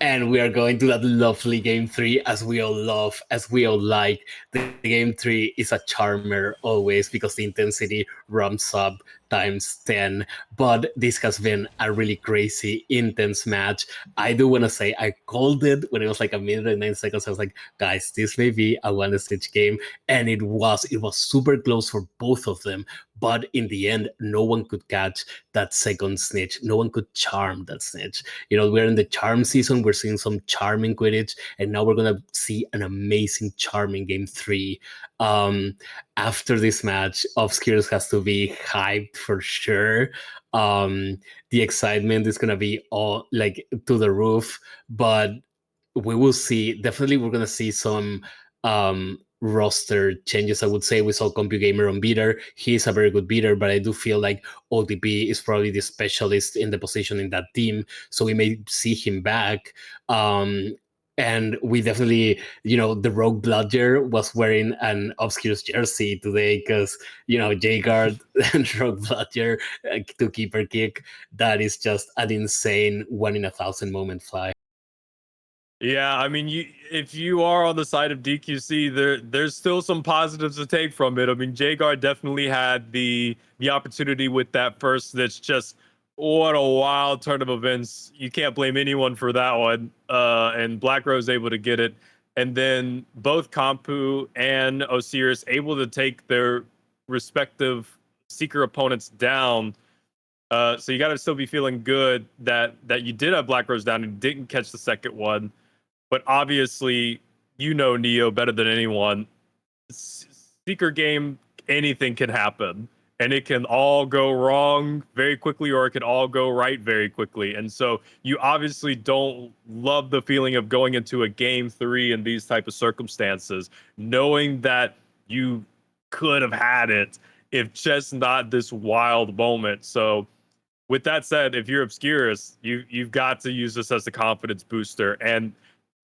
And we are going to that lovely game 3, as we all love, as we all like. The game 3 is a charmer always because the intensity ramps up times 10. But this has been a really crazy, intense match. I do want to say I called it when it was like a minute and 9 seconds. I was like, guys, this may be a one snitch game. And it was super close for both of them. But in the end, no one could catch that second snitch. No one could charm that snitch. We're in the charm season. We're seeing some charming Quidditch, and now we're going to see an amazing charming game 3. After this match, Obscurus has to be hyped for sure. The excitement is going to be all like to the roof, but we will see. Definitely, we're going to see some roster changes. I would say we saw CompuGamer on beater. He's a very good beater, but I do feel like OTP is probably the specialist in the position in that team, so we may see him back. And we definitely, the Rogue Bludger was wearing an Obscurus jersey today because, J-Guard and Rogue Bludger to keeper kick. That is just an insane 1 in 1,000 moment, Fly. Yeah, I mean, if you are on the side of DQC, there's still some positives to take from it. I mean, J-Guard definitely had the opportunity with that first. That's just what a wild turn of events. You can't blame anyone for that one. And Black Rose able to get it. and then both Kampu and Osiris able to take their respective Seeker opponents down. So you got to still be feeling good that you did have Black Rose down and didn't catch the second one. But obviously, you know Neo better than anyone. Seeker game, anything can happen. And it can all go wrong very quickly, or it can all go right very quickly. And so you obviously don't love the feeling of going into a game 3 in these type of circumstances, knowing that you could have had it if just not this wild moment. So with that said, if you're Obscurus, you've got to use this as a confidence booster. And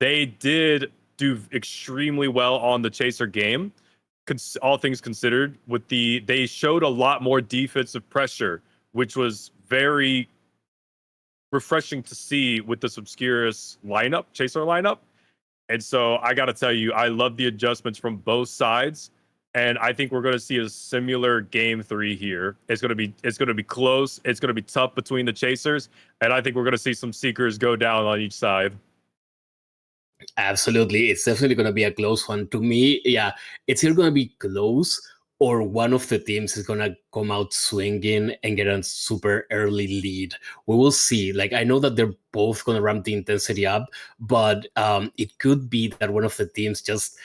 they did do extremely well on the Chaser game, all things considered. They showed a lot more defensive pressure, which was very refreshing to see with this Obscurus lineup, Chaser lineup. And so I got to tell you, I love the adjustments from both sides. And I think we're going to see a similar game 3 here. It's going to be close. It's going to be tough between the Chasers. And I think we're going to see some Seekers go down on each side. Absolutely. It's definitely going to be a close one. To me, yeah, it's either going to be close or one of the teams is going to come out swinging and get a super early lead. We will see. Like, I know that they're both going to ramp the intensity up, but it could be that one of the teams just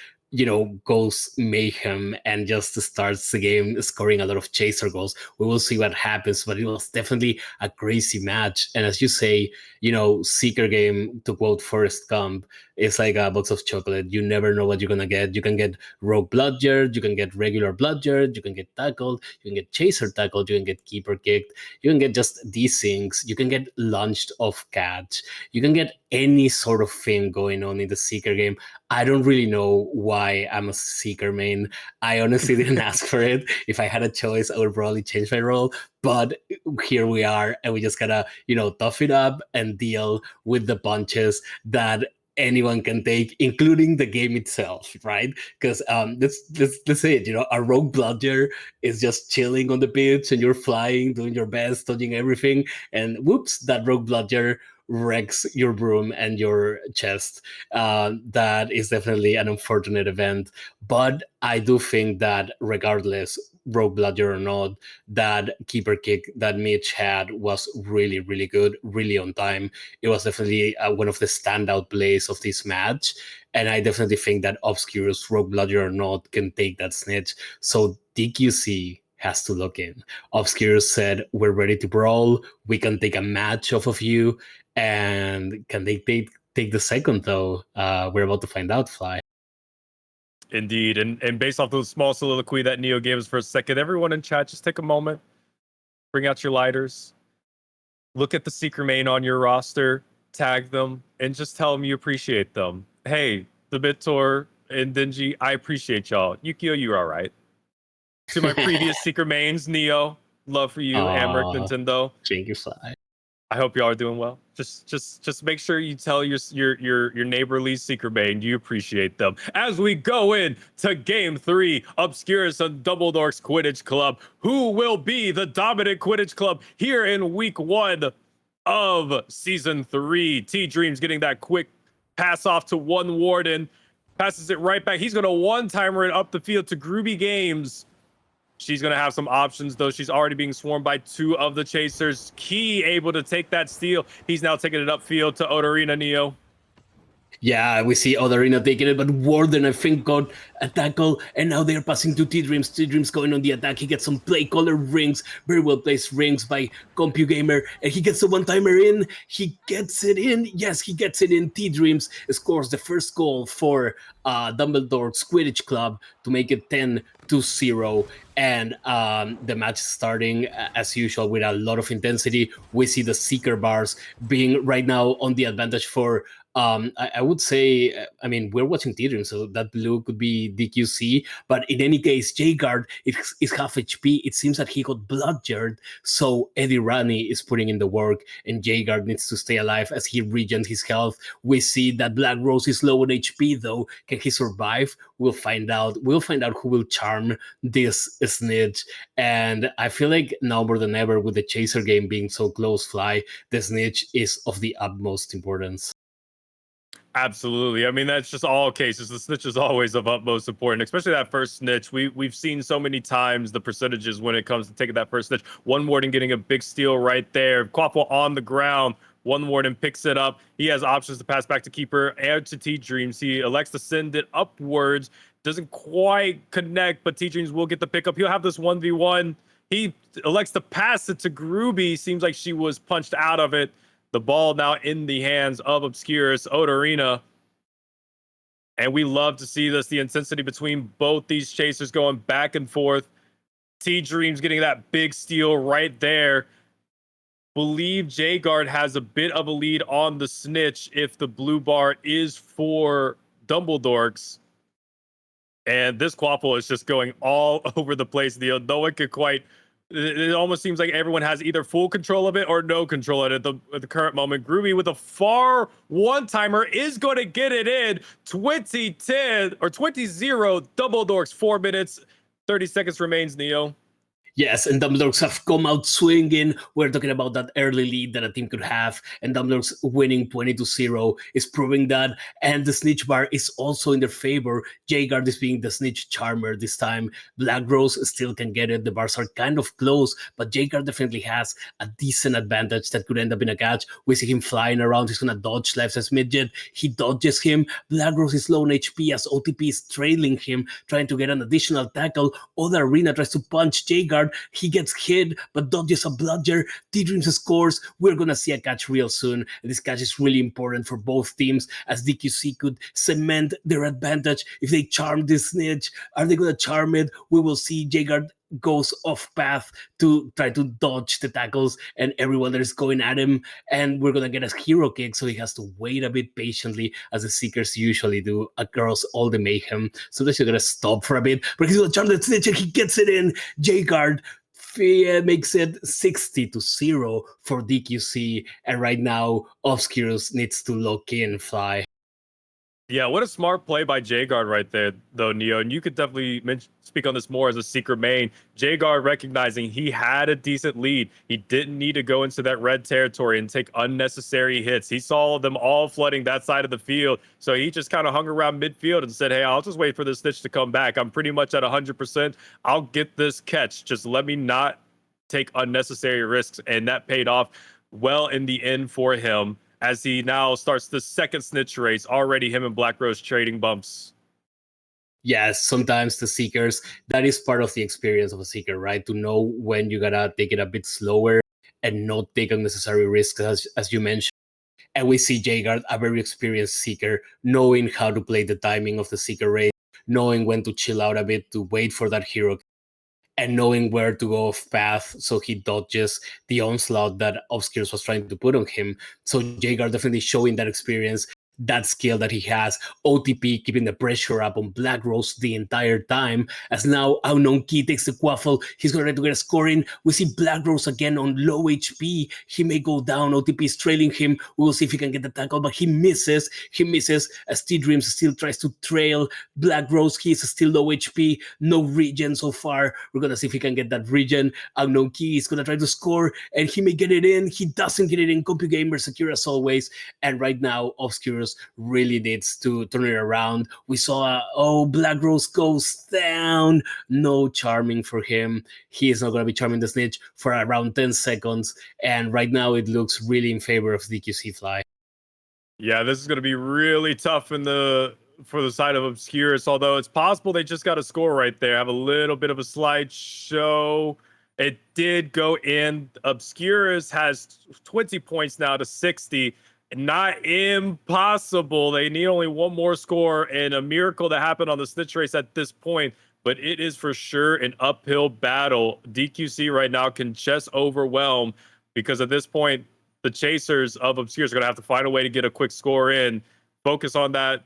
goes mayhem and just starts the game scoring a lot of chaser goals. We will see what happens, but it was definitely a crazy match. And as you say, Seeker game, to quote Forrest Gump, it's like a box of chocolate. You never know what you're going to get. You can get rogue bludgered, you can get regular bludgered, you can get tackled, you can get chaser tackled, you can get keeper kicked, you can get just these things, you can get launched off catch, you can get any sort of thing going on in the Seeker game. I don't really know why I'm a Seeker main. I honestly didn't ask for it. If I had a choice, I would probably change my role. But here we are, and we just gotta, tough it up and deal with the punches that anyone can take, including the game itself, right? Because let's say it, a rogue bludger is just chilling on the pitch, and you're flying, doing your best, dodging everything, and whoops, that rogue bludger wrecks your broom and your chest. That is definitely an unfortunate event, but I do think that regardless, rogue bludger or not, that keeper kick that Mitch had was really, really good, really on time. It was definitely one of the standout plays of this match, and I definitely think that Obscurus, rogue bludger or not, can take that snitch. So DQC has to look in. Obscurus said, "We're ready to brawl. We can take a match off of you." And can they take the second, though? We're about to find out, Fly. Indeed. And based off the small soliloquy that Neo gave us for a second, everyone in chat, just take a moment, bring out your lighters, look at the Seeker main on your roster, tag them, and just tell them you appreciate them. Hey, the BitTor and Dingy, I appreciate y'all. Yukio, you're all right. To my previous Seeker mains, Neo, love for you, Amric, Nintendo. Thank you, Fly. I hope y'all are doing well. Just make sure you tell your neighborly Seeker main you appreciate them. As we go in to game 3, Obscurus and Dumbledore's Quidditch Club. Who will be the dominant Quidditch Club here in week 1 of season 3? T-Dreams getting that quick pass off to one Warden, passes it right back. He's gonna one-timer it up the field to Groovy Games. She's going to have some options, though. She's already being swarmed by 2 of the Chasers. Key able to take that steal. He's now taking it upfield to Odorina, Neo. Yeah, we see Odarina taking it, but Warden, I think, got a tackle, and now they're passing to T-Dreams. T-Dreams going on the attack. He gets some play caller rings, very well placed rings by CompuGamer, and he gets the one-timer in. He gets it in. Yes, he gets it in. T-Dreams scores the first goal for Dumbledore's Quidditch Club to make it 10-0. And the match starting as usual with a lot of intensity. We see the Seeker bars being right now on the advantage for I would say, I mean, we're watching T-Dream, so that blue could be DQC, but in any case, J-Guard is half HP. It seems that he got bludgered, so Eddie Rani is putting in the work, and J-Guard needs to stay alive as he regens his health. We see that Black Rose is low on HP, though. Can he survive? We'll find out. We'll find out who will charm this snitch, and I feel like now more than ever, with the Chaser game being so close, Fly, the snitch is of the utmost importance. Absolutely. I mean, that's just all cases. The snitch is always of utmost importance, especially that first snitch. We've seen so many times the percentages when it comes to taking that first snitch. One Warden getting a big steal right there. Quaffle on the ground. One Warden picks it up. He has options to pass back to Keeper and to T Dreams. He elects to send it upwards. Doesn't quite connect, but T Dreams will get the pickup. He'll have this 1v1. He elects to pass it to Groovy. Seems like she was punched out of it. The ball now in the hands of Obscurus Odorina. And we love to see this, the intensity between both these chasers going back and forth. T-Dreams getting that big steal right there. Believe J-Guard has a bit of a lead on the snitch if the blue bar is for Dumbledorks. And this Quaffle is just going all over the place. No one could quite... It almost seems like everyone has either full control of it or no control at the current moment. Groovy with a far one-timer is going to get it in. 20-10 or 20-0 Dumbledorks, 4 minutes, 30 seconds remains, Neo. Yes, and Dumbledores have come out swinging. We're talking about that early lead that a team could have, and Dumbledores winning 20-0 is proving that. And the snitch bar is also in their favor. J-Guard is being the snitch charmer this time. Black Rose still can get it. The bars are kind of close, but J-Guard definitely has a decent advantage that could end up in a catch. We see him flying around. He's going to dodge left as midget. He dodges him. Black Rose is low on HP as OTP is trailing him, trying to get an additional tackle. Other Arena tries to punch J-Guard. He gets hit, but dodges a bludger. T-Dreams scores. We're going to see a catch real soon. This catch is really important for both teams as DQC could cement their advantage. If they charm this snitch, are they going to charm it? We will see. J-Guard goes off path to try to dodge the tackles and everyone that is going at him, and we're gonna get a hero kick, so he has to wait a bit patiently as the Seekers usually do across all the mayhem. So they're gonna stop for a bit, but he's gonna charm the snitch and he gets it in. J-Guard makes it 60-0 for DQC, and right now Obscurus needs to lock in Fly. Yeah, what a smart play by J-Guard right there, though, Neo. And you could definitely speak on this more as a Seeker main. J-Guard recognizing he had a decent lead. He didn't need to go into that red territory and take unnecessary hits. He saw them all flooding that side of the field. So he just kind of hung around midfield and said, hey, I'll just wait for the snitch to come back. I'm pretty much at 100%. I'll get this catch. Just let me not take unnecessary risks. And that paid off well in the end for him, as he now starts the second snitch race. Already him and Black Rose trading bumps. Yes, sometimes the Seekers, that is part of the experience of a Seeker, right? To know when you gotta take it a bit slower and not take unnecessary risks, as you mentioned. And we see J-Guard, a very experienced Seeker, knowing how to play the timing of the Seeker race, knowing when to chill out a bit, to wait for that hero, and knowing where to go off path, so he dodges the onslaught that Obscurus was trying to put on him. So J-Guard definitely showing that experience, that skill that he has. OTP keeping the pressure up on Black Rose the entire time, as now Unknown Key takes the Quaffle. He's going to try to get a score in. We see Black Rose again on low HP. He may go down. OTP is trailing him. We will see if he can get the tackle, but he misses. He misses as T-Dreams still tries to trail Black Rose. He is still low HP. No regen so far. We're going to see if he can get that regen. Unknown Key is going to try to score, and he may get it in. He doesn't get it in. CompuGamer secure as always. And right now, Obscurus really needs to turn it around. We saw, Black Rose goes down. No charming for him. He is not going to be charming the snitch for around 10 seconds. And right now it looks really in favor of DQC Fly. Yeah, this is going to be really tough for the side of Obscurus, although it's possible they just got a score right there. Have a little bit of a slideshow. It did go in. Obscurus has 20 points now to 60. Not impossible. They need only one more score, and a miracle that happened on the snitch race at this point, but it is for sure an uphill battle. DQC right now can just overwhelm, because at this point, the chasers of Obscurus are going to have to find a way to get a quick score in, focus on that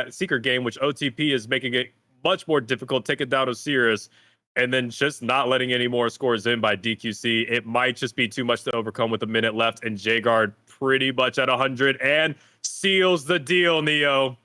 Seeker game, which OTP is making it much more difficult, take it down Osiris, and then just not letting any more scores in by DQC. It might just be too much to overcome with a minute left, and J-Guard pretty much at 100 and seals the deal, Neo.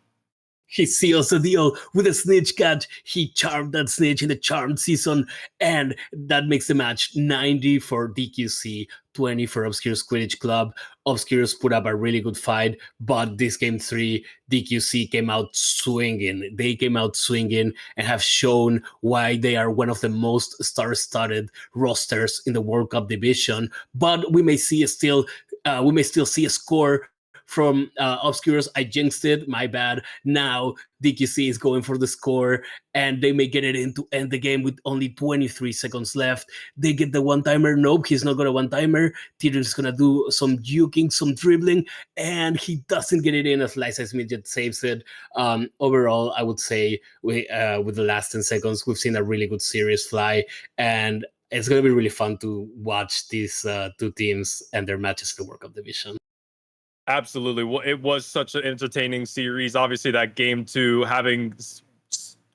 He seals the deal with a snitch catch. He charmed that snitch in the charmed season, and that makes the match 90 for DQC, 20 for Obscure Quidditch Club. Obscurus put up a really good fight, but this game 3, DQC came out swinging. They came out swinging and have shown why they are one of the most star-studded rosters in the World Cup division. But we may still see a score from Obscurus. I jinxed it, my bad. Now DQC is going for the score, and they may get it in to end the game with only 23 seconds left. They get the one-timer. Nope, he's not going to one-timer. Theater's going to do some juking, some dribbling, and he doesn't get it in as Liza Midget saves it. Overall, I would say with the last 10 seconds, we've seen a really good series fly, and it's going to be really fun to watch these two teams and their matches in the World Cup division. Absolutely. Well, it was such an entertaining series. Obviously, that game 2 having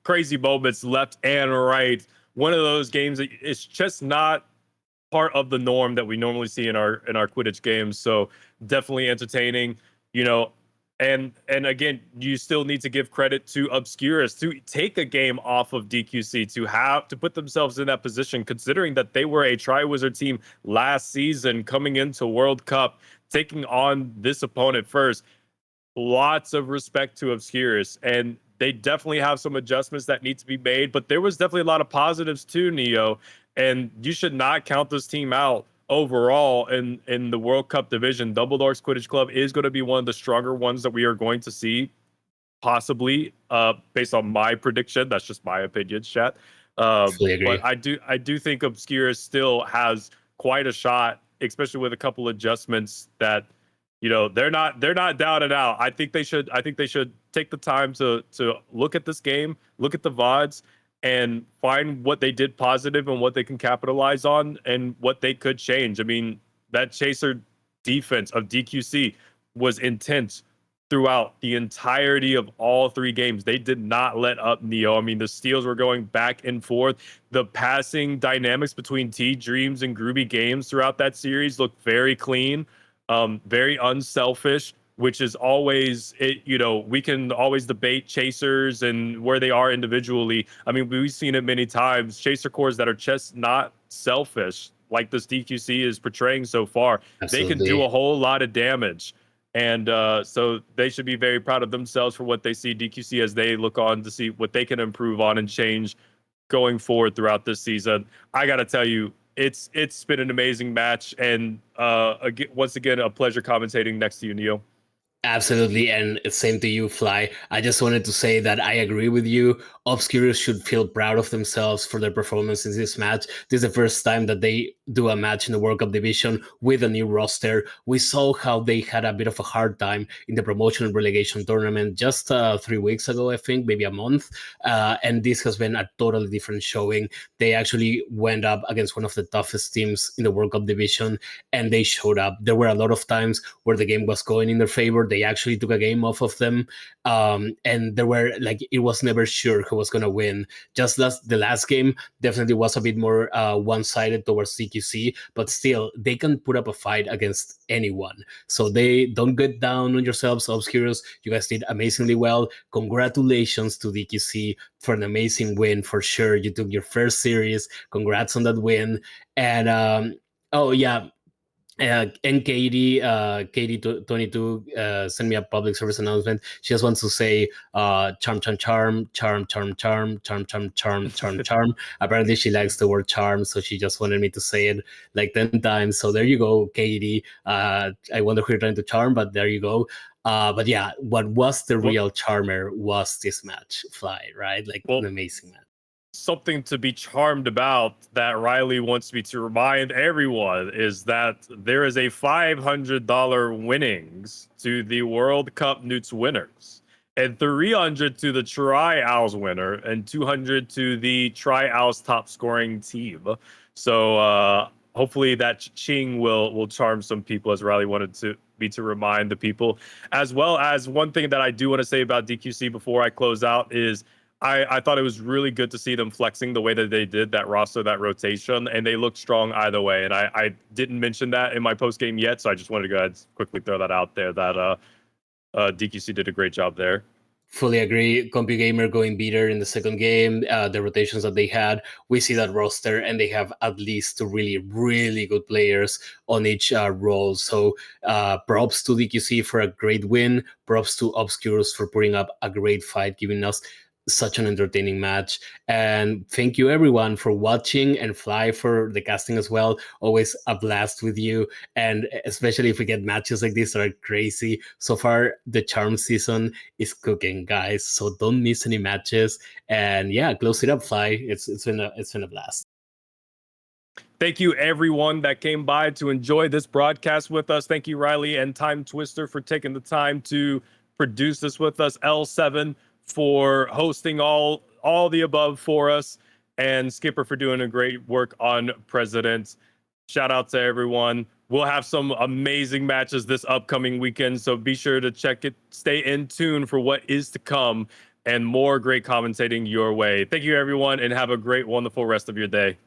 crazy moments left and right. One of those games that it's just not part of the norm that we normally see in our Quidditch games. So definitely entertaining, and again, you still need to give credit to Obscurus to take a game off of DQC, to put themselves in that position, considering that they were a Triwizard team last season coming into World Cup, taking on this opponent first. Lots of respect to Obscurus, and they definitely have some adjustments that need to be made, but there was definitely a lot of positives too, Neo, and you should not count this team out. Overall, in the World Cup division, Dumbledore's Quidditch Club is going to be one of the stronger ones that we are going to see, possibly, based on my prediction. That's just my opinion, chat. But I do think Obscurus still has quite a shot, especially with a couple adjustments that, they're not down and out. I think they should take the time to look at this game, look at the VODs, and find what they did positive and what they can capitalize on and what they could change. I mean, that chaser defense of DQC was intense throughout the entirety of all 3 games. They did not let up, Neo. I mean, the steals were going back and forth. The passing dynamics between T-Dreams and Groovy Games throughout that series looked very clean, very unselfish, which is always we can always debate chasers and where they are individually. I mean, we've seen it many times, chaser cores that are just not selfish, like this DQC is portraying so far. Absolutely. They can do a whole lot of damage. And so they should be very proud of themselves for what they see DQC as they look on to see what they can improve on and change going forward throughout this season. I got to tell you, it's been an amazing match. And once again, a pleasure commentating next to you, Neo. Absolutely, and same to you, Fly. I just wanted to say that I agree with you. Obscurus should feel proud of themselves for their performance in this match. This is the first time that they do a match in the World Cup division with a new roster. We saw how they had a bit of a hard time in the promotion and relegation tournament just 3 weeks ago, I think, maybe a month. And this has been a totally different showing. They actually went up against one of the toughest teams in the World Cup division, and they showed up. There were a lot of times where the game was going in their favor. They actually took a game off of them, and there were it was never sure who was going to win. Just the last game definitely was a bit more one-sided towards CQC, but still they can put up a fight against anyone. So they don't get down on yourselves, Obscurus. You guys did amazingly well. Congratulations to DQC for an amazing win, for sure. You took your first series. Congrats on that win. And oh yeah, and Katie 22 sent me a public service announcement. She just wants to say charm. Apparently she likes the word charm, so she just wanted me to say it like 10 times. So there you go, Katie. I wonder who you're trying to charm, but there you go. But yeah, what was the real charmer was this match, Fly, right? An amazing match. Something to be charmed about that Riley wants me to remind everyone is that there is a $500 winnings to the World Cup Newts winners, and $300 to the Tri-Owls winner, and $200 to the Tri-Owls top scoring team. So hopefully that ching will charm some people, as Riley wanted me to remind the people. As well as one thing that I do want to say about DQC before I close out is I thought it was really good to see them flexing the way that they did that roster, that rotation, and they looked strong either way. And I didn't mention that in my post game yet, so I just wanted to go ahead and quickly throw that out there that DQC did a great job there. Fully agree. CompuGamer going beater in the second game, the rotations that they had, we see that roster, and they have at least two really, really good players on each role. So props to DQC for a great win. Props to Obscurus for putting up a great fight, giving us such an entertaining match. And thank you everyone for watching, and Fly for the casting as well. Always a blast with you, and especially if we get matches like this that are crazy. So far the Charm season is cooking, guys, so don't miss any matches. And yeah, close it up, Fly. It's been a blast. Thank you, everyone that came by to enjoy this broadcast with us. Thank you, Riley and Time Twister, for taking the time to produce this with us. L7 for hosting all the above for us, and Skipper for doing a great work on President. Shout out to everyone. We'll have some amazing matches this upcoming weekend, so be sure to check it. Stay in tune for what is to come and more great commentating your way. Thank you, everyone, and have a great, wonderful rest of your day.